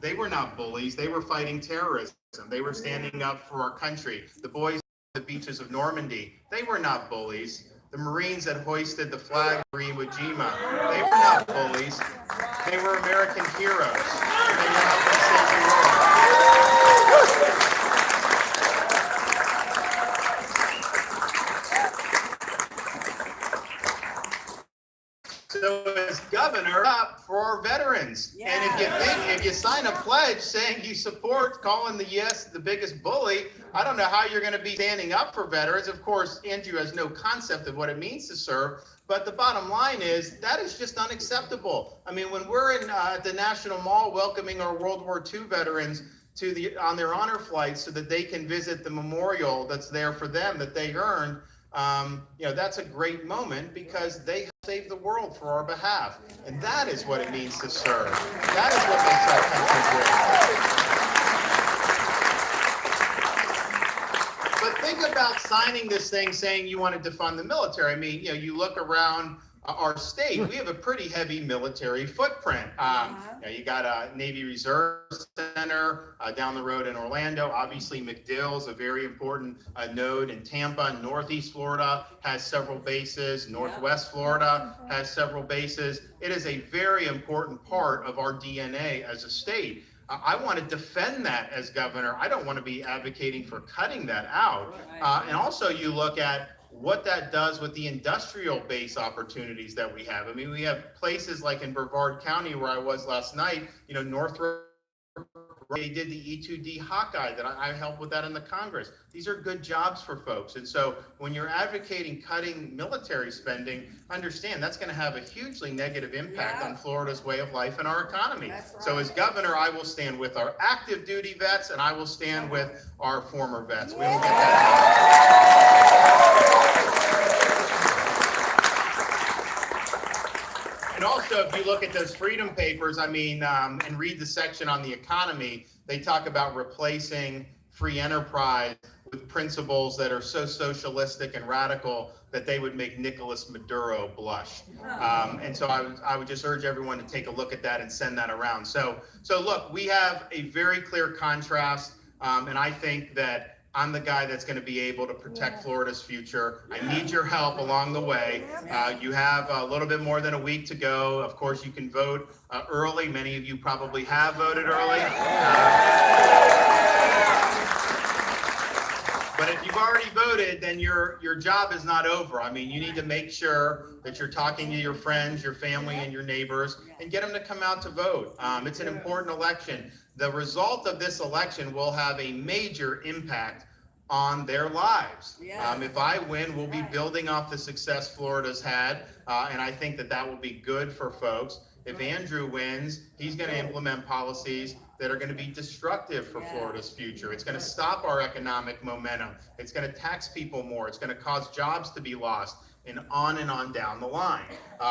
They were not bullies. They were fighting terrorism. They were standing up for our country. The boys on the beaches of Normandy, they were not bullies. The Marines that hoisted the flag of Iwo Jima, they were not bullies. They were American heroes. They were helping save the world. So as governor, up for our veterans. Yeah. And if you sign a pledge saying you support calling the yes the biggest bully, I don't know how you're going to be standing up for veterans. Of course, Andrew has no concept of what it means to serve. But the bottom line is that is just unacceptable. I mean, when we're in the National Mall welcoming our World War II veterans on their honor flights so that they can visit the memorial that's there for them that they earned, that's a great moment because they saved the world for our behalf. And that is what it means to serve. That is what makes our country great. But think about signing this thing saying you want to defund the military. I mean, you look around our state, we have a pretty heavy military footprint. You got a Navy Reserve Center down the road in Orlando. Obviously, MacDill's a very important node in Tampa. Northeast Florida has several bases. Northwest Florida has several bases. It is a very important part of our DNA as a state. I want to defend that as governor. I don't want to be advocating for cutting that out. And also, you look at what that does with the industrial base opportunities that we have. I mean, we have places like in Brevard County where I was last night, Northrop, they did the E-2D Hawkeye that I helped with that in the Congress. These are good jobs for folks. And so when you're advocating cutting military spending, understand that's going to have a hugely negative impact on Florida's way of life and our economy. Right. So as governor, I will stand with our active duty vets and I will stand with our former vets. We will get that. And also, if you look at those freedom papers, and read the section on the economy, they talk about replacing free enterprise with principles that are so socialistic and radical that they would make Nicolas Maduro blush. And so I would just urge everyone to take a look at that and send that around. So look, we have a very clear contrast, and I think that I'm the guy that's going to be able to protect Florida's future. I need your help along the way. You have a little bit more than a week to go. Of course, you can vote early. Many of you probably have voted early. But if you've already voted, then your job is not over. I mean, you need to make sure that you're talking to your friends, your family, and your neighbors, and get them to come out to vote. It's an important election. The result of this election will have a major impact on their lives. If I win, we'll be building off the success Florida's had, and I think that will be good for folks. If Andrew wins, he's going to implement policies that are going to be destructive for Florida's future. It's going to stop our economic momentum. It's going to tax people more. It's going to cause jobs to be lost, and on down the line.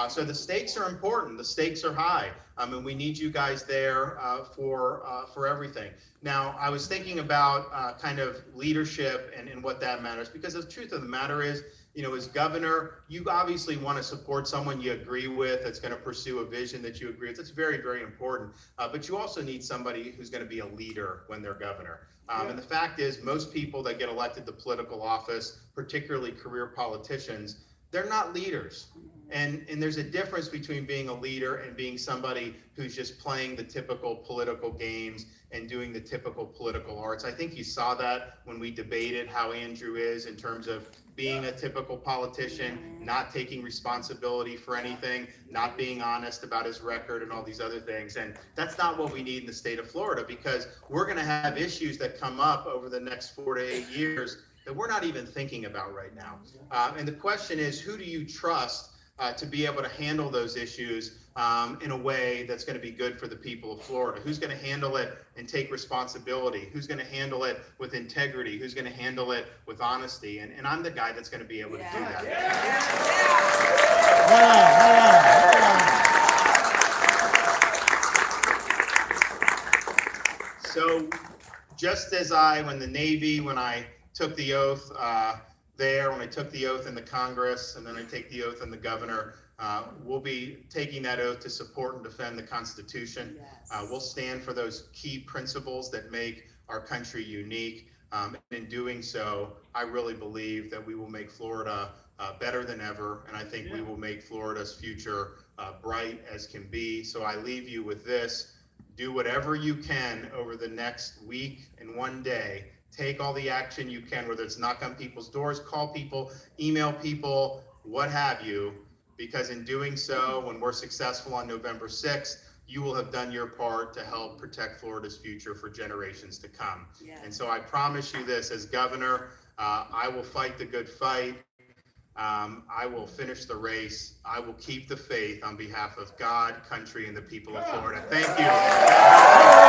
So the stakes are important. The stakes are high. And we need you guys there for everything. Now, I was thinking about kind of leadership and what that matters, because the truth of the matter is, as governor, you obviously want to support someone you agree with that's going to pursue a vision that you agree with. It's very, very important. But you also need somebody who's going to be a leader when they're governor. And the fact is, most people that get elected to political office, particularly career politicians, they're not leaders. And there's a difference between being a leader and being somebody who's just playing the typical political games and doing the typical political arts. I think you saw that when we debated how Andrew is in terms of being a typical politician, not taking responsibility for anything, not being honest about his record and all these other things. And that's not what we need in the state of Florida, because we're going to have issues that come up over the next 4 to 8 years that we're not even thinking about right now. And the question is, who do you trust to be able to handle those issues in a way that's going to be good for the people of Florida? Who's going to handle it and take responsibility? Who's going to handle it with integrity? Who's going to handle it with honesty? And I'm the guy that's going to be able to do that. So just as when the Navy, when I took the oath when I took the oath in the Congress, and then I take the oath in the governor, we'll be taking that oath to support and defend the Constitution. We'll stand for those key principles that make our country unique. And in doing so, I really believe that we will make Florida better than ever, and I think we will make Florida's future bright as can be. So I leave you with this. Do whatever you can over the next week and one day. Take all the action you can, whether it's knock on people's doors, call people, email people, what have you, because in doing so, when we're successful on November 6th, you will have done your part to help protect Florida's future for generations to come. And so I promise you this, as governor, I will fight the good fight. I will finish the race. I will keep the faith on behalf of God, country, and the people of Florida. Thank you.